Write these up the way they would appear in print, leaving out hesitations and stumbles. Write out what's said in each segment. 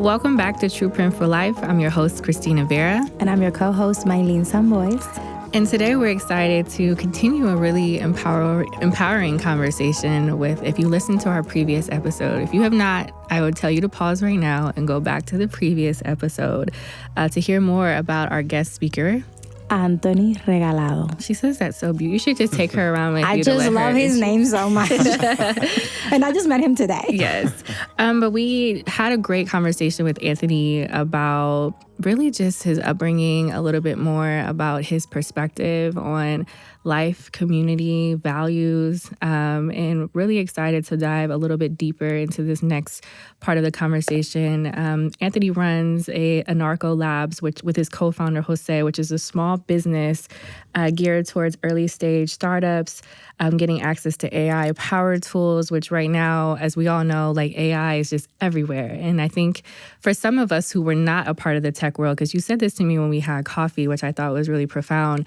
Welcome back to True Print for Life. I'm your host, Christina Vera. And I'm your co-host, Maylin Sambois. And today we're excited to continue a really empowering conversation with, if you listened to our previous episode. If you have not, I would tell you to pause right now and go back to the previous episode to hear more about our guest speaker, Anthony Regalado. She says that so beautiful. You should just take her around with you. I just love his name so much. And I just met him today. Yes. But we had a great conversation with Anthony about really just his upbringing, a little bit more about his perspective on life, community, values, and really excited to dive a little bit deeper into this next part of the conversation. Anthony runs a Anarco Labs, which with his co-founder, Jose, which is a small business geared towards early stage startups, getting access to AI powered tools, which right now, as we all know, like AI is just everywhere. And I think for some of us who were not a part of the tech world, because you said this to me when we had coffee, which I thought was really profound,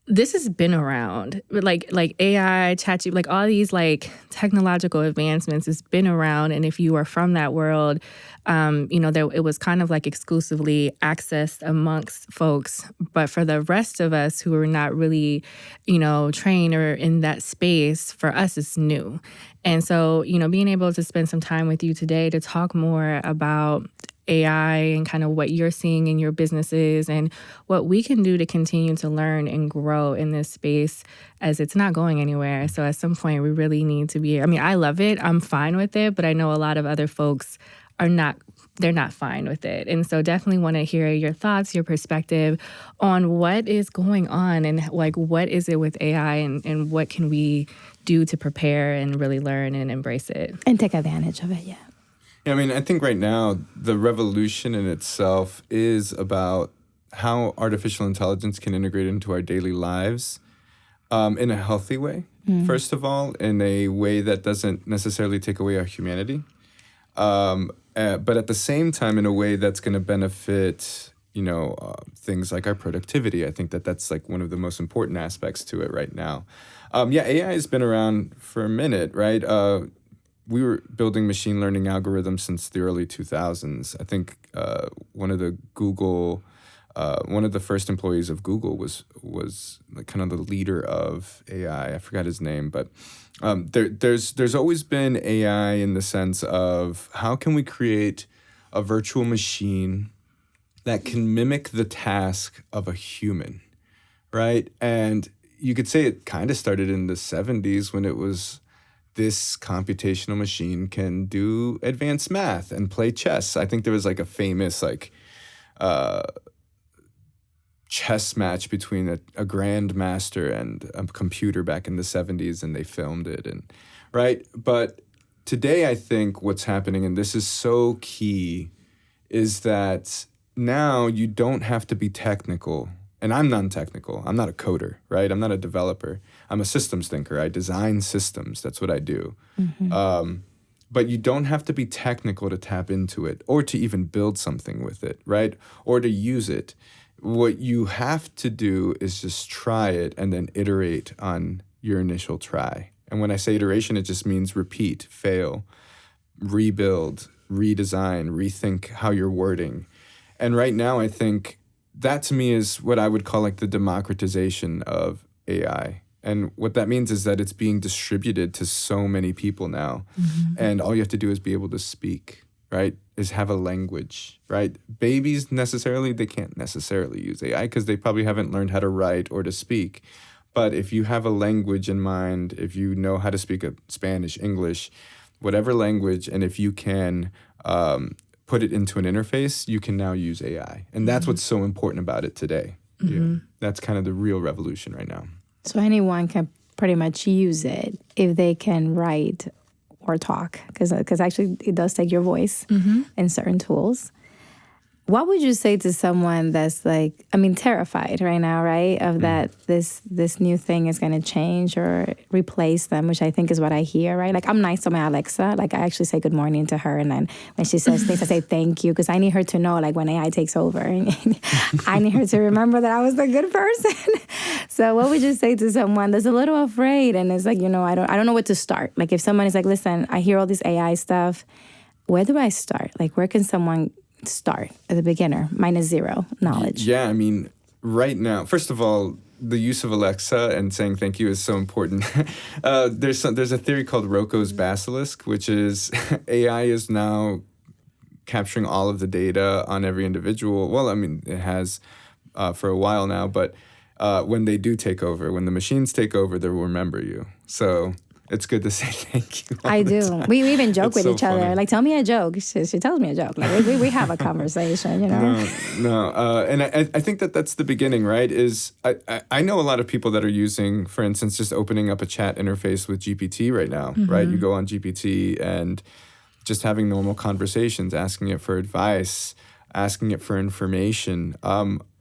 this has been around, like AI, ChatGPT, like all these like technological advancements has been around. And if you are from that world, it was kind of like exclusively accessed amongst folks. But for the rest of us who are not really, trained or in that space, for us, it's new. And so, being able to spend some time with you today to talk more about AI and kind of what you're seeing in your businesses and what we can do to continue to learn and grow in this space, as it's not going anywhere. So at some point we really need to be, I love it. I'm fine with it, but I know a lot of other folks they're not fine with it. And so definitely want to hear your thoughts, your perspective on what is going on and like, what is it with AI and what can we do to prepare and really learn and embrace it? And take advantage of it, yeah. Yeah, I think right now the revolution in itself is about how artificial intelligence can integrate into our daily lives in a healthy way, first of all, in a way that doesn't necessarily take away our humanity, but at the same time in a way that's going to benefit, things like our productivity. I think that's like one of the most important aspects to it right now. AI has been around for a minute, right? We were building machine learning algorithms since the early 2000s. I think one of the first employees of Google was like kind of the leader of AI. I forgot his name, but there's always been AI in the sense of how can we create a virtual machine that can mimic the task of a human, right? And you could say it kind of started in the 70s when it was this computational machine can do advanced math and play chess. I think there was like a famous chess match between a grandmaster and a computer back in the 70s, and they filmed it, right? But today I think what's happening, and this is so key, is that now you don't have to be technical. And I'm non-technical. I'm not a coder, right? I'm not a developer. I'm a systems thinker. I design systems. That's what I do. Mm-hmm. But you don't have to be technical to tap into it or to even build something with it, right? Or to use it. What you have to do is just try it and then iterate on your initial try. And when I say iteration, it just means repeat, fail, rebuild, redesign, rethink how you're wording. And right now, I think that to me is what I would call like the democratization of AI. And what that means is that it's being distributed to so many people now. Mm-hmm. And all you have to do is be able to speak, right? Is have a language, right? Babies they can't necessarily use AI because they probably haven't learned how to write or to speak. But if you have a language in mind, if you know how to speak Spanish, English, whatever language, and if you can put it into an interface, you can now use AI. And that's what's so important about it today. Mm-hmm. Yeah. That's kind of the real revolution right now. So anyone can pretty much use it if they can write or talk, because actually it does take your voice in certain tools. What would you say to someone that's like, terrified right now, right? Of that this new thing is going to change or replace them, which I think is what I hear, right? Like, I'm nice to my Alexa. Like, I actually say good morning to her. And then when she says things, I say thank you, because I need her to know, like, when AI takes over. I need her to remember that I was a good person. So what would you say to someone that's a little afraid and is like, I don't know where to start? Like, if someone is like, listen, I hear all this AI stuff. Where do I start? Like, where can someone start as a beginner, minus zero knowledge? Yeah, I mean, right now, first of all, the use of Alexa and saying thank you is so important. There's a theory called Rocco's basilisk, which is AI is now capturing all of the data on every individual. Well, I mean, it has for a while now, but when they do take over, when the machines take over, they will remember you. So it's good to say thank you. I do. Time. We even joke It's with so each other. funny. Like, tell me a joke. She tells me a joke. Like, we have a conversation, you know? No. And I think that's the beginning, right? Is I know a lot of people that are using, for instance, just opening up a chat interface with GPT right now, right? You go on GPT and just having normal conversations, asking it for advice, asking it for information.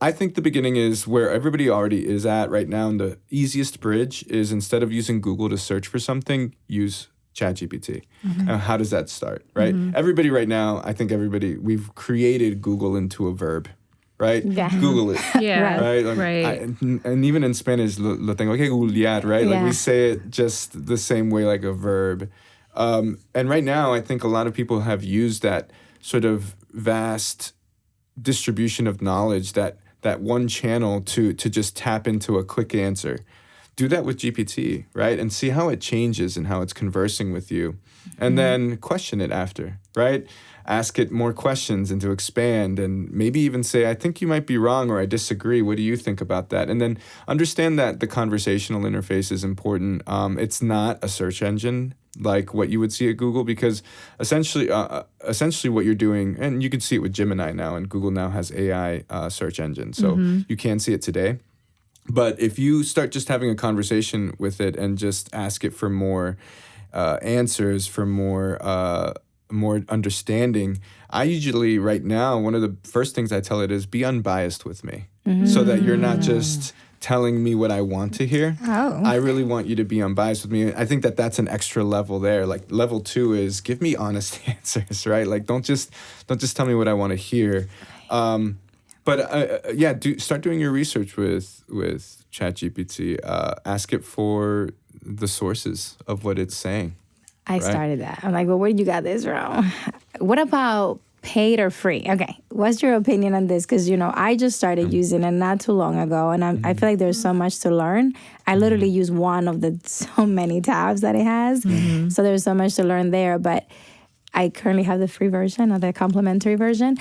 I think the beginning is where everybody already is at right now. And the easiest bridge is instead of using Google to search for something, use ChatGPT. How does that start, right? Everybody right now, I think we've created Google into a verb, right? Yeah. Google it. Yeah. Right? Like, Right. And even in Spanish, lo tengo que googlear, right? Like we say it just the same way, like a verb. And right now, I think a lot of people have used that sort of vast distribution of knowledge, that one channel to just tap into a quick answer. Do that with GPT, right? And see how it changes and how it's conversing with you. And then question it after, right? Ask it more questions and to expand and maybe even say, I think you might be wrong or I disagree. What do you think about that? And then understand that the conversational interface is important. It's not a search engine like what you would see at Google, because essentially what you're doing, and you can see it with Gemini now, and Google now has AI search engine. So you can see it today. But if you start just having a conversation with it and just ask it for more answers, for more understanding, I usually right now, one of the first things I tell it is be unbiased with me, so that you're not just telling me what I want to hear. I really want you to be unbiased with me. I think that's an extra level there. Like level 2 is give me honest answers, right? Like don't just tell me what I want to hear. Start doing your research with ChatGPT. Ask it for the sources of what it's saying. I started that. I'm like, well, where did you got this from? What about paid or free? Okay, what's your opinion on this? Because, I just started using it not too long ago, and I feel like there's so much to learn. I literally use one of the so many tabs that it has. So there's so much to learn there, but I currently have the free version or the complimentary version.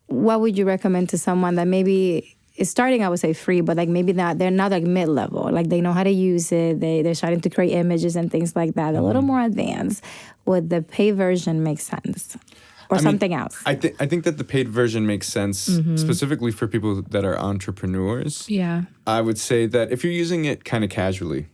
What would you recommend to someone that maybe is starting, I would say free, but like maybe they're not like mid-level, like they know how to use it, they're starting to create images and things like that, a little more advanced? Would the paid version make sense? Or something else? I think that the paid version makes sense specifically for people that are entrepreneurs. Yeah. I would say that if you're using it kind of casually,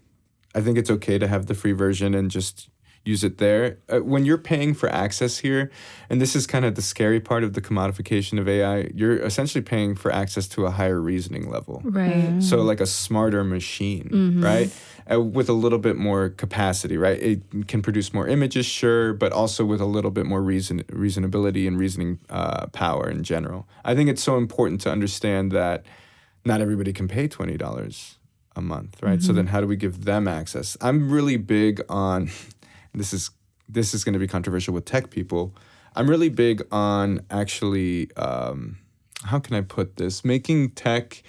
I think it's okay to have the free version and just use it there. When you're paying for access here, and this is kind of the scary part of the commodification of AI, you're essentially paying for access to a higher reasoning level. Right. So like a smarter machine, right? With a little bit more capacity, right? It can produce more images, sure, but also with a little bit more reasonability and reasoning power in general. I think it's so important to understand that not everybody can pay $20 a month, right? So then how do we give them access? I'm really big on... This is going to be controversial with tech people. I'm really big on actually, how can I put this? Making tech,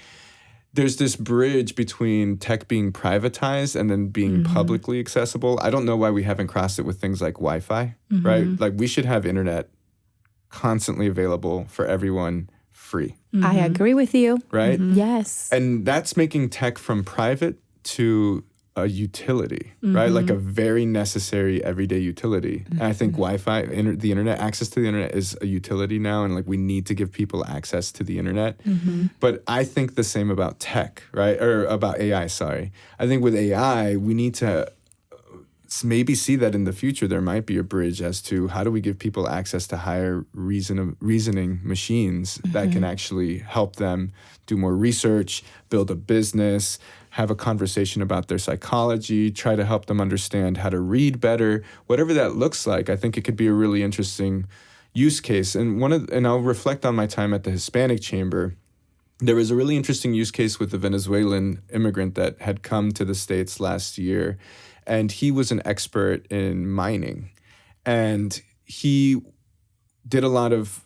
there's this bridge between tech being privatized and then being publicly accessible. I don't know why we haven't crossed it with things like Wi-Fi, right? Like we should have internet constantly available for everyone free. I agree with you. Right? Yes. And that's making tech from private to a utility, right? Like a very necessary everyday utility. And I think Wi-Fi, the internet, access to the internet is a utility now, and like we need to give people access to the internet. But I think the same about tech, right? Or about AI, sorry. I think with AI, we need to maybe see that in the future there might be a bridge as to how do we give people access to higher reasoning machines that can actually help them do more research, build a business, have a conversation about their psychology, try to help them understand how to read better, whatever that looks like. I think it could be a really interesting use case. And I'll reflect on my time at the Hispanic Chamber. There was a really interesting use case with a Venezuelan immigrant that had come to the States last year, and he was an expert in mining. And he did a lot of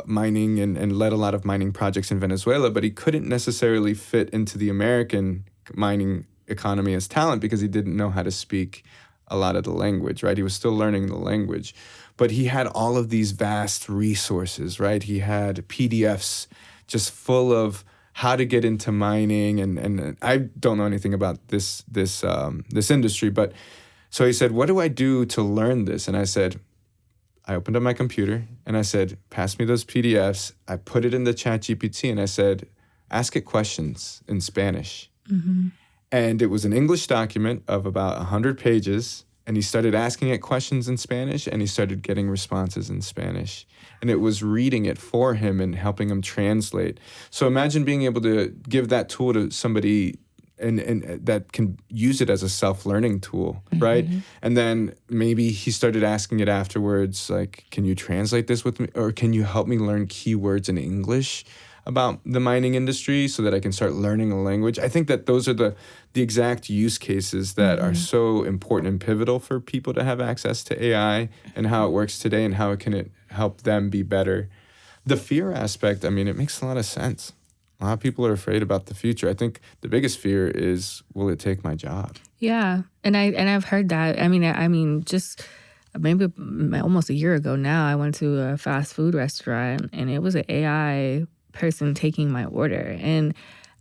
mining and led a lot of mining projects in Venezuela, but he couldn't necessarily fit into the American mining economy as talent because he didn't know how to speak a lot of the language, right? He was still learning the language. But he had all of these vast resources, right? He had PDFs just full of how to get into mining, and I don't know anything about this industry, but so he said, what do I do to learn this? And I said, I opened up my computer and I said, pass me those PDFs. I put it in the ChatGPT and I said, ask it questions in Spanish. Mm-hmm. And it was an English document of about 100 pages. And he started asking it questions in Spanish and he started getting responses in Spanish. And it was reading it for him and helping him translate. So imagine being able to give that tool to somebody and that can use it as a self-learning tool, right? Mm-hmm. And then maybe he started asking it afterwards, like, can you translate this with me? Or can you help me learn keywords in English about the mining industry so that I can start learning a language? I think that those are the exact use cases that are so important and pivotal for people to have access to AI and how it works today and how it can help them be better. The fear aspect, I mean, it makes a lot of sense. A lot of people are afraid about the future. I think the biggest fear is, will it take my job? Yeah, and I've heard that. I mean, just maybe almost a year ago now, I went to a fast food restaurant, and it was an AI person taking my order. And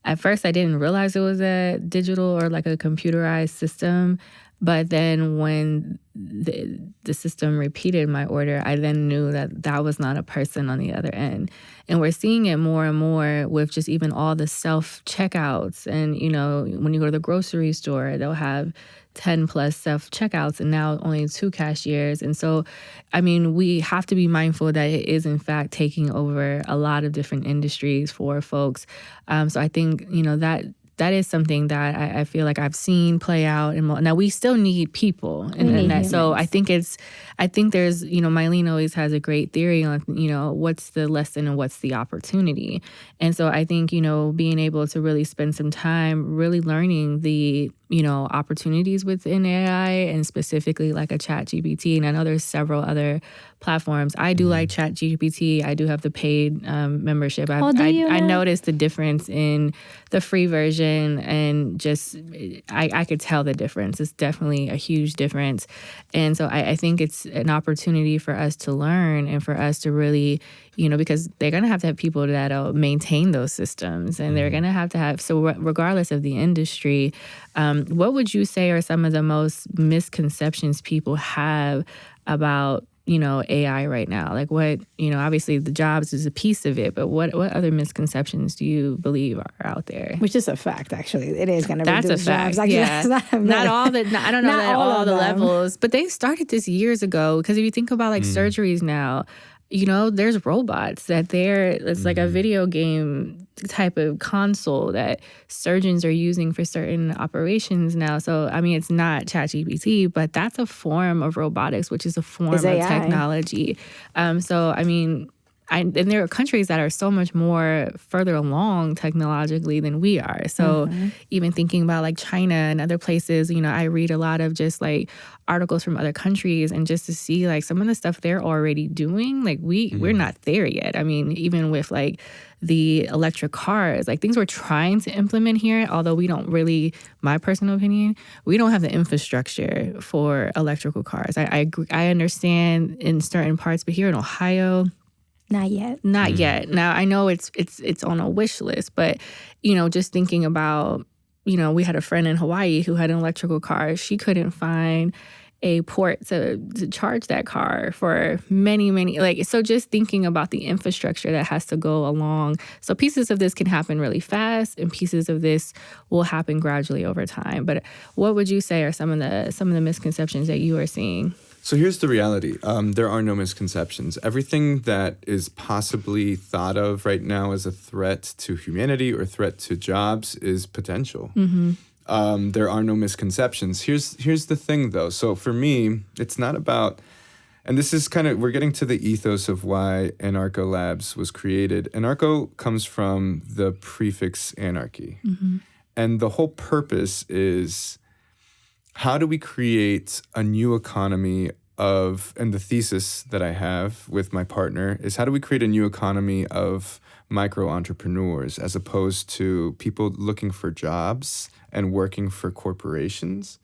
at first, I didn't realize it was a digital or like a computerized system. But then when the system repeated my order, I then knew that was not a person on the other end. And we're seeing it more and more with just even all the self-checkouts. And, you know, when you go to the grocery store, they'll have 10 plus self-checkouts and now only 2 cashiers. And so, I mean, we have to be mindful that it is, in fact, taking over a lot of different industries for folks. So I think, you know, that is something that I feel like I've seen play out. Now, we still need people in that. So I think there's, you know, Maylin always has a great theory on, you know, what's the lesson and what's the opportunity. And so I think, you know, being able to really spend some time really learning the, you know, opportunities within AI and specifically like a ChatGPT. And I know there's several other platforms. I do like ChatGPT. I do have the paid membership. I noticed the difference in the free version, and just I could tell the difference. It's definitely a huge difference. And so I think it's an opportunity for us to learn and for us to really, you know, because they're going to have people that'll maintain those systems, and they're going to have, so regardless of the industry, what would you say are some of the most misconceptions people have about, you know, AI right now? Like what, you know, obviously the jobs is a piece of it, but what other misconceptions do you believe are out there? Which is a fact, actually. It is going to reduce jobs. That's a fact, yeah. Not all the, I don't know that all the levels, but they started this years ago. Because if you think about like surgeries now, you know, there's robots it's like a video game type of console that surgeons are using for certain operations now. So, I mean, it's not ChatGPT, but that's a form of robotics, which is a form of technology. So, I mean, and there are countries that are so much more further along technologically than we are. So even thinking about like China and other places, you know, I read a lot of just like articles from other countries, and just to see like some of the stuff they're already doing, like we're not there yet. I mean, even with like the electric cars, like things we're trying to implement here, although we don't really, my personal opinion, we don't have the infrastructure for electrical cars. I understand in certain parts, but here in Ohio, Not yet. Now, I know it's on a wish list, but, you know, just thinking about, you know, we had a friend in Hawaii who had an electrical car. She couldn't find a port to charge that car for many, like, so just thinking about the infrastructure that has to go along. So pieces of this can happen really fast, and pieces of this will happen gradually over time. But what would you say are some of the misconceptions that you are seeing? So here's the reality. There are no misconceptions. Everything that is possibly thought of right now as a threat to humanity or threat to jobs is potential. There are no misconceptions. Here's the thing, though. So for me, it's not about, and this is kind of, we're getting to the ethos of why Anarco Labs was created. Anarco comes from the prefix anarchy. And the whole purpose is, how do we create a new economy and the thesis that I have with my partner is, how do we create a new economy of micro entrepreneurs as opposed to people looking for jobs and working for corporations?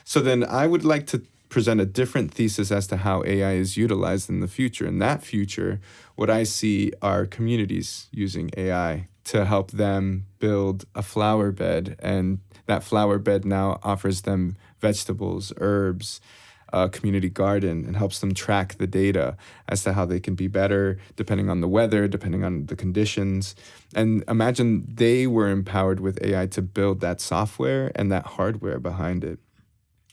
So then I would like to present a different thesis as to how AI is utilized in the future. In that future, what I see are communities using AI to help them build a flower bed, and that flower bed now offers them vegetables, herbs, a community garden, and helps them track the data as to how they can be better depending on the weather, depending on the conditions. And imagine they were empowered with AI to build that software and that hardware behind it.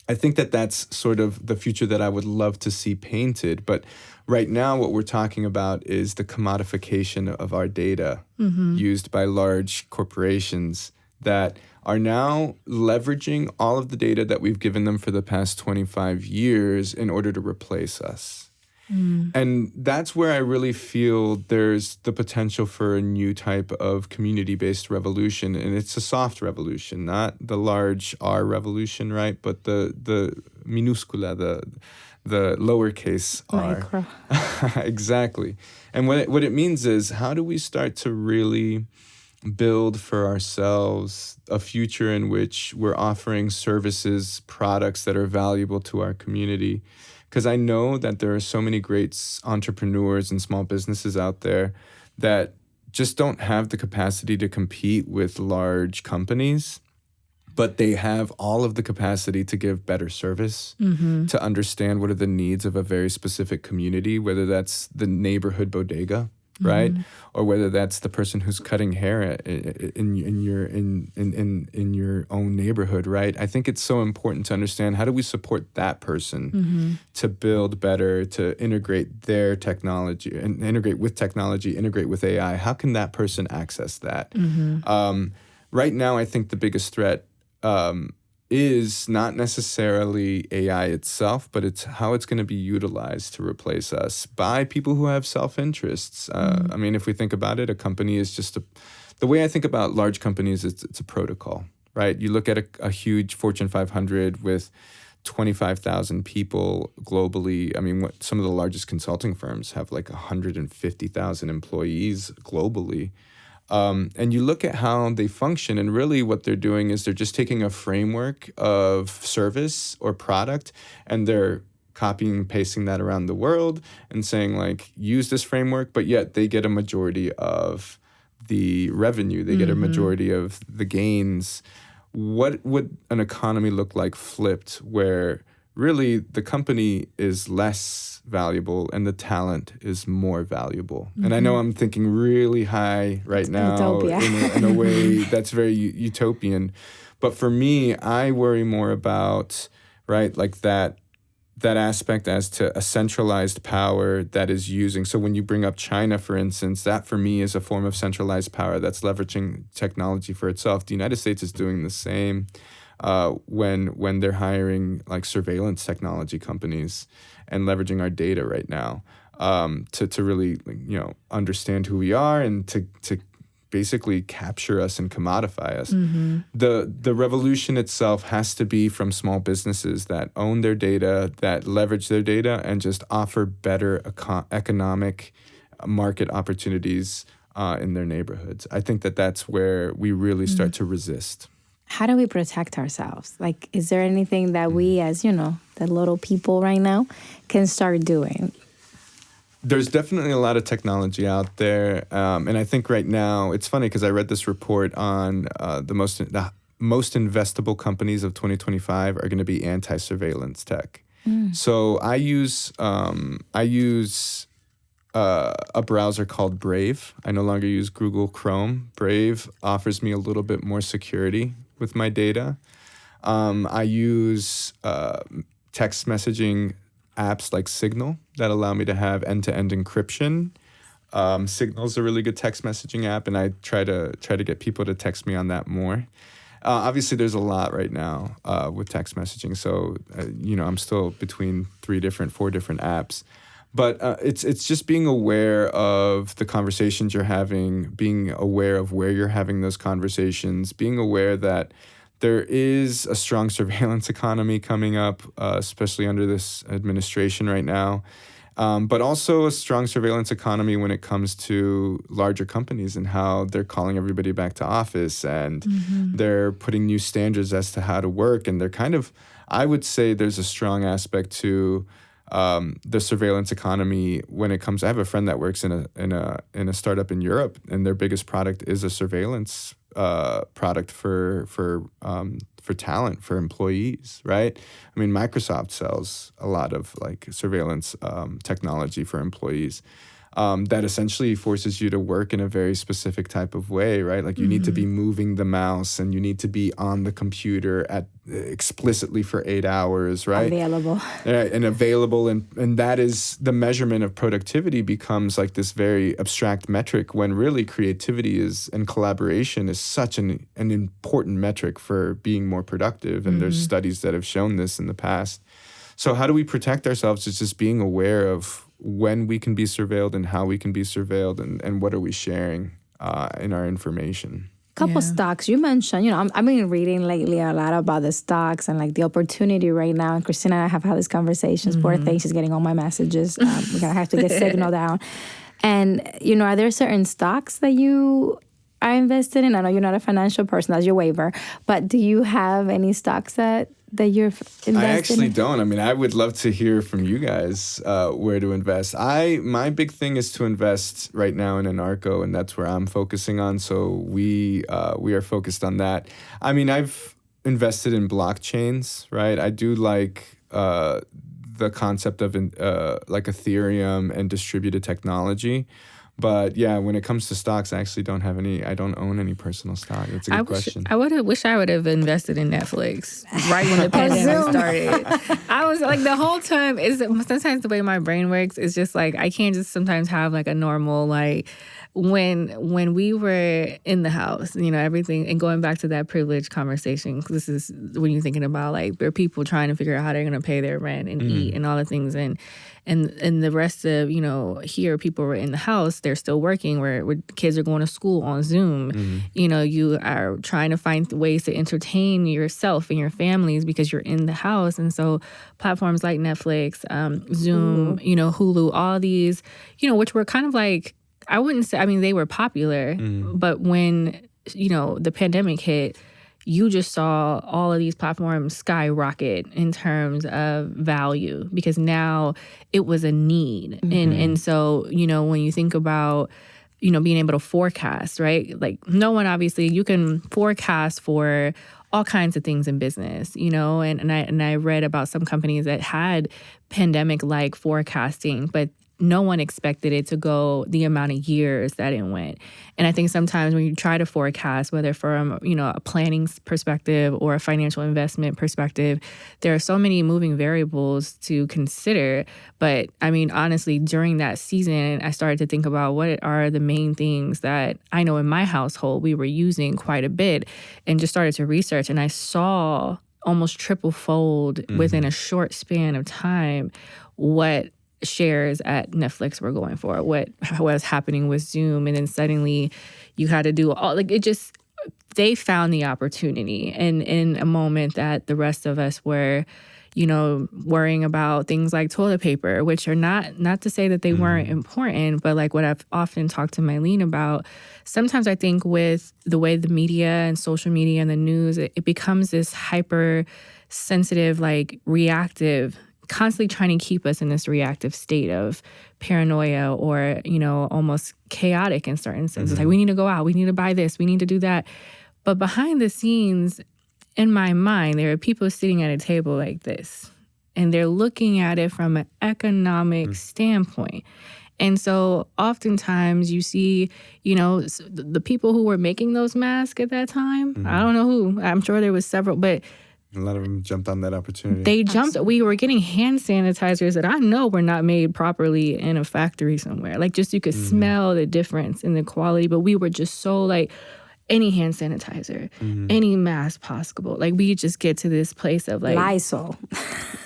I think that that's sort of the future that I would love to see painted. But right now, what we're talking about is the commodification of our data used by large corporations that are now leveraging all of the data that we've given them for the past 25 years in order to replace us. And that's where I really feel there's the potential for a new type of community-based revolution. And it's a soft revolution, not the large R revolution, right? But the minuscula, the lowercase Micro. R. Exactly. And what it means is, how do we start to really build for ourselves a future in which we're offering services, products that are valuable to our community? Because I know that there are so many great entrepreneurs and small businesses out there that just don't have the capacity to compete with large companies, but they have all of the capacity to give better service, to understand what are the needs of a very specific community, whether that's the neighborhood bodega, right? Or whether that's the person who's cutting hair in your own neighborhood, right? I think it's so important to understand, how do we support that person to build better, to integrate their technology and integrate with technology, integrate with AI? How can that person access that? Right now, I think the biggest threat is not necessarily AI itself, but it's how it's going to be utilized to replace us by people who have self-interests. I mean, if we think about it, a company is just the way I think about large companies, it's a protocol, right? You look at a huge Fortune 500 with 25,000 people globally. I mean, some of the largest consulting firms have like 150,000 employees globally. And you look at how they function, and really what they're doing is they're just taking a framework of service or product, and they're copying and pasting that around the world and saying, like, use this framework, but yet they get a majority of the revenue. They get a majority of the gains. What would an economy look like flipped, where really the company is less valuable and the talent is more valuable? And I know I'm thinking really high right now in a way that's very utopian. But for me, I worry more about, right, like that aspect as to a centralized power that is using. So when you bring up China, for instance, that for me is a form of centralized power that's leveraging technology for itself. The United States is doing the same. When they're hiring like surveillance technology companies and leveraging our data right now to really, you know, understand who we are and to basically capture us and commodify us. The revolution itself has to be from small businesses that own their data, that leverage their data, and just offer better economic market opportunities in their neighborhoods. I think that that's where we really start to resist. How do we protect ourselves? Like, is there anything that we, as, you know, the little people right now, can start doing? There's definitely a lot of technology out there. And I think right now, it's funny because I read this report on the most investable companies of 2025 are going to be anti-surveillance tech. So I use a browser called Brave. I no longer use Google Chrome. Brave offers me a little bit more security with my data. I use text messaging apps like Signal that allow me to have end-to-end encryption. Signal's a really good text messaging app, and I try to get people to text me on that more. Obviously, there's a lot right now with text messaging, so I'm still between 4 different apps. But it's just being aware of the conversations you're having, being aware of where you're having those conversations, being aware that There is a strong surveillance economy coming up, especially under this administration right now. But also a strong surveillance economy when it comes to larger companies and how they're calling everybody back to office, and they're putting new standards as to how to work. And they're kind of, I would say there's a strong aspect to the surveillance economy when it comes. I have a friend that works in a startup in Europe, and their biggest product is a surveillance product for talent, for employees, right? I mean, Microsoft sells a lot of like surveillance technology for employees that essentially forces you to work in a very specific type of way, right? Like you need to be moving the mouse, and you need to be on the computer explicitly for 8 hours, right? Available. Right, and available, and that is the measurement of productivity becomes like this very abstract metric, when really creativity and collaboration is such an important metric for being more productive. And there's studies that have shown this in the past. So how do we protect ourselves? It's just being aware of when we can be surveilled and how we can be surveilled, and what are we sharing in our information. Couple stocks you mentioned. I've been reading lately a lot about the stocks and like the opportunity right now. And Christina and I have had these conversations. Poor thing, she's getting all my messages. We're gonna have to get signal down. And are there certain stocks that you are invested in? I know you're not a financial person, that's your waiver. But do you have any stocks that you're invested in? I actually don't. I mean, I would love to hear from you guys where to invest. My big thing is to invest right now in Anarco, and that's where I'm focusing on. So we are focused on that. I mean, I've invested in blockchains, right? I do like the concept of like Ethereum and distributed technology. But yeah, when it comes to stocks, I actually don't have any. I don't own any personal stock. That's a good question. I wish I would have invested in Netflix right when the pandemic started. I was like, the whole time sometimes the way my brain works is just like I can't just sometimes have like a normal like when we were in the house, everything, and going back to that privilege conversation. 'Cause this is when you're thinking about like there are people trying to figure out how they're going to pay their rent and eat and all the things, and the rest of here people were in the house, they're still working, where kids are going to school on Zoom. You are trying to find ways to entertain yourself and your families because you're in the house. And so platforms like Netflix, Zoom, Hulu, all these, which were kind of like, I wouldn't say, I mean, they were popular, but when, the pandemic hit, you just saw all of these platforms skyrocket in terms of value, because now it was a need. And so, when you think about, being able to forecast, right? Like no one, obviously, you can forecast for all kinds of things in business, and I read about some companies that had pandemic-like forecasting, but no one expected it to go the amount of years that it went. And I think sometimes when you try to forecast, whether from, a planning perspective or a financial investment perspective, there are so many moving variables to consider. But I mean, honestly, during that season, I started to think about what are the main things that I know in my household we were using quite a bit, and just started to research. And I saw almost triple fold within a short span of time what shares at Netflix were going for, what was happening with Zoom. And then suddenly you had to do all, like, it just, they found the opportunity. And in a moment that the rest of us were, worrying about things like toilet paper, which are not to say that they weren't important, but like what I've often talked to Maylin about, sometimes I think with the way the media and social media and the news, it becomes this hyper sensitive, like reactive, constantly trying to keep us in this reactive state of paranoia or, almost chaotic in certain senses. Like, we need to go out, we need to buy this, we need to do that. But behind the scenes, in my mind, there are people sitting at a table like this, and they're looking at it from an economic standpoint. And so oftentimes you see, the people who were making those masks at that time, I don't know who, I'm sure there was several, but a lot of them jumped on that opportunity. They jumped. We were getting hand sanitizers that I know were not made properly in a factory somewhere. Like, just you could smell the difference in the quality. But we were just so like, any hand sanitizer, any mask possible. Like we just get to this place of like Lysol.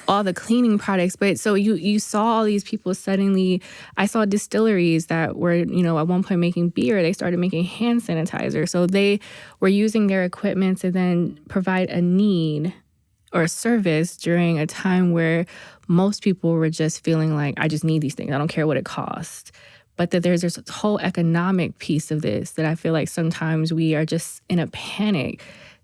all the cleaning products. But so you saw all these people suddenly, I saw distilleries that were, you know, at one point making beer, they started making hand sanitizer. So they were using their equipment to then provide a need or a service during a time where most people were just feeling like, I just need these things. I don't care what it costs. But that there's this whole economic piece of this that I feel like sometimes we are just in a panic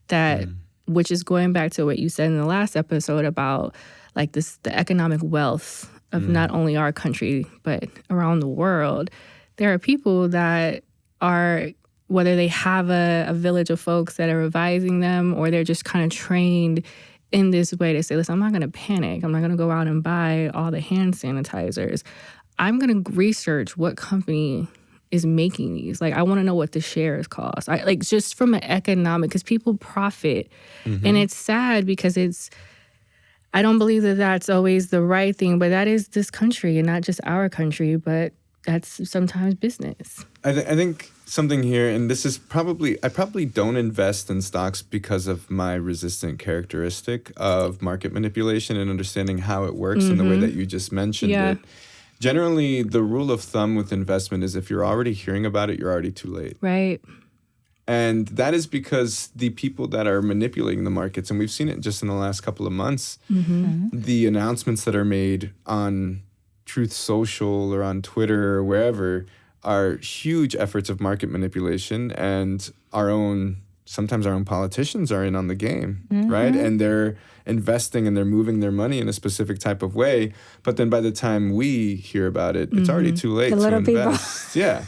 that, which is going back to what you said in the last episode about like this, the economic wealth of not only our country, but around the world. There are people that are, whether they have a village of folks that are advising them or they're just kind of trained in this way to say, listen, I'm not going to panic. I'm not going to go out and buy all the hand sanitizers. I'm going to research what company is making these. Like, I want to know what the shares cost. Like, just from an economic, because people profit. And it's sad because I don't believe that that's always the right thing, but that is this country and not just our country, but that's sometimes business. I think something here, and this is I probably don't invest in stocks because of my resistant characteristic of market manipulation and understanding how it works in the way that you just mentioned it. Generally, the rule of thumb with investment is if you're already hearing about it, you're already too late. Right. And that is because the people that are manipulating the markets, and we've seen it just in the last couple of months, the announcements that are made on Truth Social or on Twitter or wherever are huge efforts of market manipulation, and sometimes our own politicians are in on the game, right? And they're investing and they're moving their money in a specific type of way. But then by the time we hear about it, it's already too late to invest. Yeah.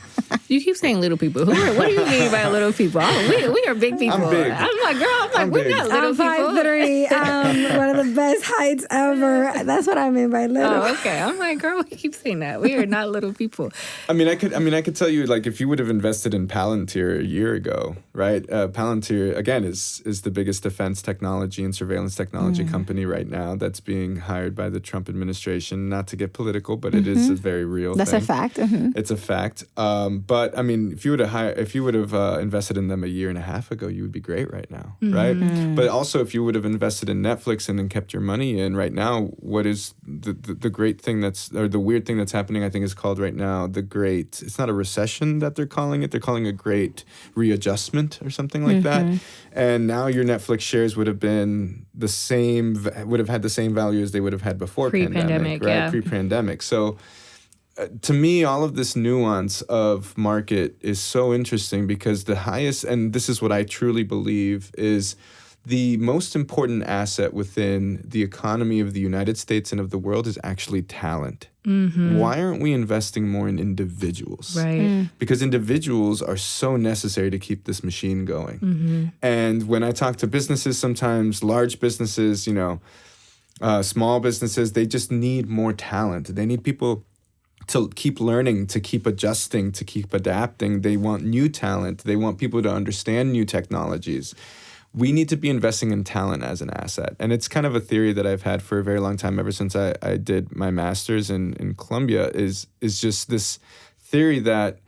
You keep saying little people. What do you mean by little people? We are big people. I'm big. I'm like, girl, we're not little I'm people. 5'3", one of the best heights ever. That's what I mean by little. Oh, okay. I'm like, girl, we keep saying that. We are not little people. I could tell you, like, if you would have invested in Palantir a year ago, right? Palantir, again, is the biggest defense technology and surveillance technology company right now that's being hired by the Trump administration. Not to get political, but it is a very real That's thing. a fact. It's a fact. But I mean, if you would have invested in them a year and a half ago, you would be great right now, right? But also, if you would have invested in Netflix and then kept your money in right now, what is the great thing or the weird thing that's happening? I think is called right now it's not a recession that they're calling it. They're calling it a great readjustment or something like that. And now your Netflix shares would have been would have had the same value as they would have had before Pre-pandemic, right? yeah. Pre-pandemic. So to me, all of this nuance of market is so interesting because the highest, and this is what I truly believe, is the most important asset within the economy of the United States and of the world is actually talent. Why aren't we investing more in individuals? Right. Because individuals are so necessary to keep this machine going. And when I talk to businesses, sometimes large businesses, small businesses, they just need more talent. They need people to keep learning, to keep adjusting, to keep adapting. They want new talent. They want people to understand new technologies. We need to be investing in talent as an asset. And it's kind of a theory that I've had for a very long time, ever since I did my master's in Columbia, is just this theory that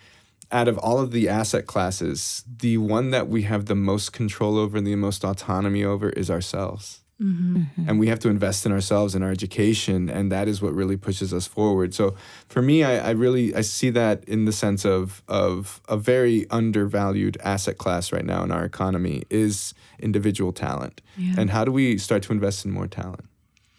out of all of the asset classes, the one that we have the most control over and the most autonomy over is ourselves. And we have to invest in ourselves and our education, and that is what really pushes us forward. So for me, I see that in the sense of a very undervalued asset class right now in our economy is individual talent. And how do we start to invest in more talent?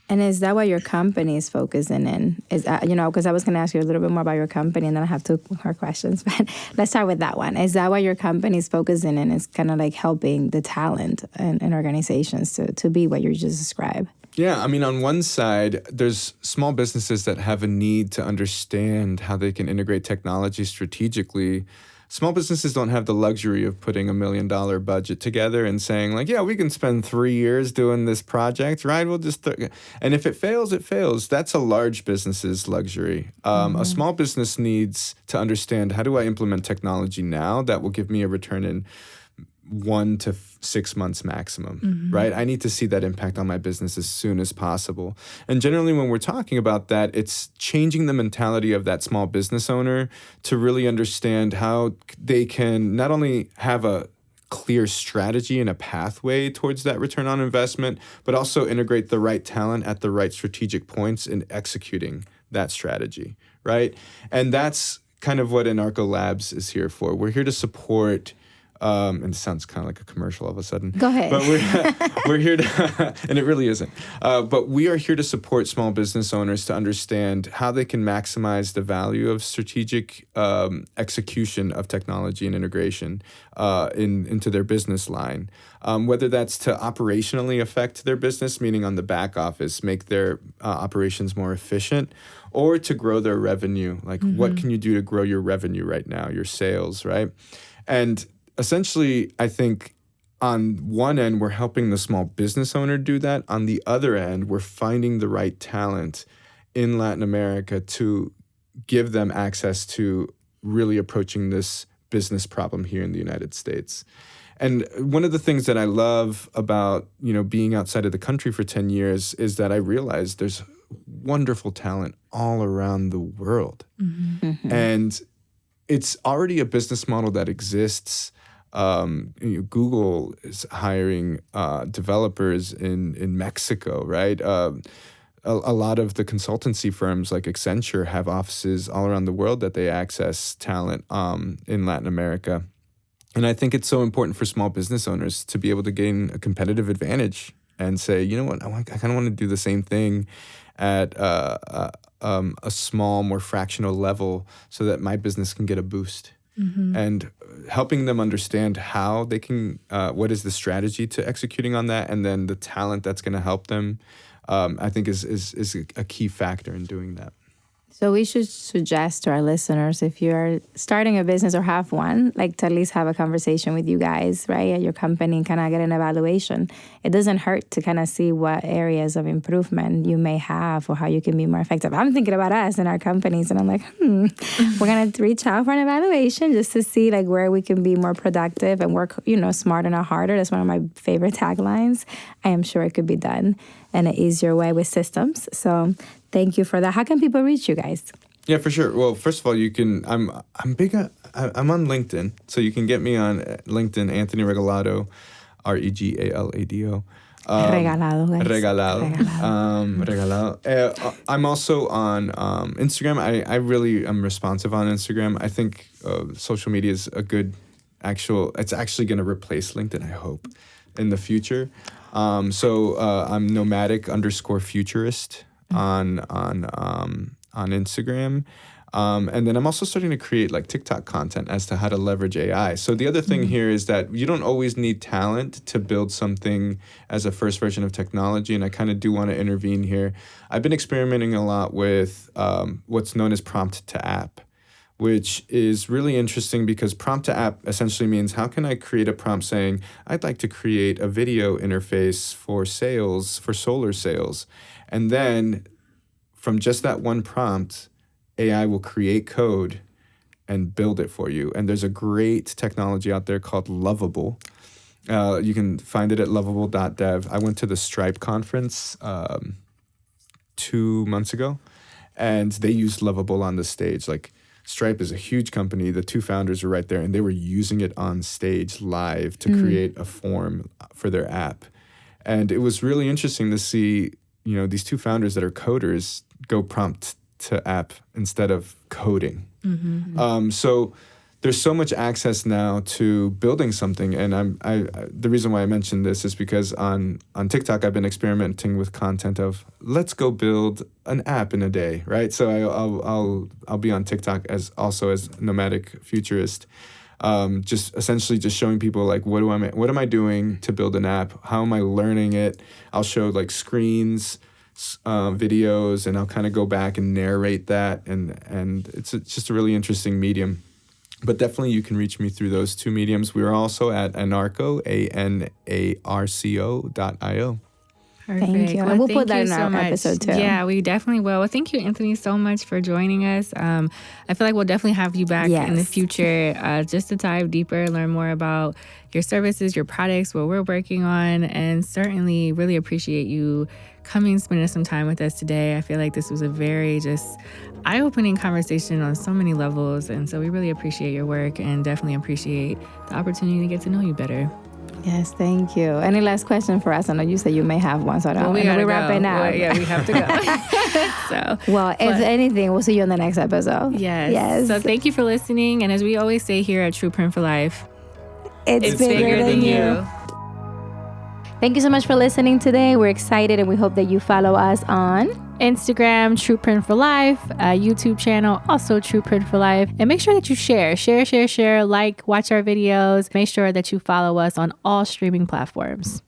And is that what your company is focusing in? Is that, because I was going to ask you a little bit more about your company, and then I have two more questions. But let's start with that one. Is that what your company is focusing in? Is kind of like helping the talent and organizations to be what you just described? Yeah, I mean, on one side, there's small businesses that have a need to understand how they can integrate technology strategically. Small businesses don't have the luxury of putting $1 million budget together and saying, like, yeah, we can spend 3 years doing this project, right? We'll just and if it fails, it fails. That's a large business's luxury. A small business needs to understand, how do I implement technology now that will give me a return in 1 to 6 months maximum, right? I need to see that impact on my business as soon as possible. And generally, when we're talking about that, it's changing the mentality of that small business owner to really understand how they can not only have a clear strategy and a pathway towards that return on investment, but also integrate the right talent at the right strategic points in executing that strategy, right? And that's kind of what Anarco Labs is here for. We're here to support, and it sounds kind of like a commercial all of a sudden. Go ahead. But we're here to, and it really isn't. But we are here to support small business owners to understand how they can maximize the value of strategic execution of technology and integration into their business line. Whether that's to operationally affect their business, meaning on the back office, make their operations more efficient, or to grow their revenue. Like, what can you do to grow your revenue right now, your sales, right? And essentially, I think on one end, we're helping the small business owner do that. On the other end, we're finding the right talent in Latin America to give them access to really approaching this business problem here in the United States. And one of the things that I love about, being outside of the country for 10 years is that I realized there's wonderful talent all around the world. And it's already a business model that exists. Google is hiring developers in Mexico, right? A lot of the consultancy firms like Accenture have offices all around the world that they access talent in Latin America. And I think it's so important for small business owners to be able to gain a competitive advantage and say, you know what, I kind of want to do the same thing at a small, more fractional level so that my business can get a boost. And helping them understand how they can, what is the strategy to executing on that, and then the talent that's going to help them, I think is a key factor in doing that. So we should suggest to our listeners, if you're starting a business or have one, like to at least have a conversation with you guys, right, at your company and kind of get an evaluation. It doesn't hurt to kind of see what areas of improvement you may have or how you can be more effective. I'm thinking about us and our companies, and I'm like, we're going to reach out for an evaluation just to see like where we can be more productive and work, smarter, not harder. That's one of my favorite taglines. I am sure it could be done in an easier way with systems. So thank you for that. How can people reach you guys? Yeah, for sure. Well, first of all, you can. I'm big. I'm on LinkedIn, so you can get me on LinkedIn. Anthony Regalado, Regalado. Regalado. Regalado. I'm also on Instagram. I really am responsive on Instagram. I think social media is a good it's actually going to replace LinkedIn, I hope, in the future. So I'm nomadic_futurist on Instagram. And then I'm also starting to create like TikTok content as to how to leverage AI. So the other thing here is that you don't always need talent to build something as a first version of technology. And I kind of do want to intervene here. I've been experimenting a lot with what's known as prompt to app, which is really interesting because prompt to app essentially means how can I create a prompt saying, I'd like to create a video interface for sales, for solar sales. And then from just that one prompt, AI will create code and build it for you. And there's a great technology out there called Lovable. You can find it at lovable.dev. I went to the Stripe conference 2 months ago, and they used Lovable on the stage. Like, Stripe is a huge company. The two founders were right there, and they were using it on stage live to create a form for their app. And it was really interesting to see, these two founders that are coders go prompt to app instead of coding. So there's so much access now to building something. And the reason why I mentioned this is because on TikTok, I've been experimenting with content of let's go build an app in a day, right? So I'll be on TikTok as nomadic futurist, just essentially just showing people like what am I doing to build an app? How am I learning it? I'll show like screens, videos, and I'll kind of go back and narrate that, and it's just a really interesting medium. But definitely you can reach me through those two mediums. We're also at Anarco, ANARCO.io. Perfect. Thank you. Well, And we'll thank put that you in so our much. episode too. Yeah, we definitely will. Well, thank you, Anthony, so much for joining us. I feel like we'll definitely have you back in the future just to dive deeper, learn more about your services, your products, what we're working on, and certainly really appreciate you coming, spending some time with us today. I feel like this was a very just eye-opening conversation on so many levels, and so we really appreciate your work and definitely appreciate the opportunity to get to know you better. Yes, thank you. Any last question for us? I know you said you may have one, so I don't. We're wrapping up. Well, yeah, we have to go. If anything, we'll see you in the next episode. Yes. So thank you for listening. And as we always say here at True Print for Life, it's bigger than you. Thank you so much for listening today. We're excited and we hope that you follow us on Instagram, True Print for Life, YouTube channel, also True Print for Life. And make sure that you share, like, watch our videos. Make sure that you follow us on all streaming platforms.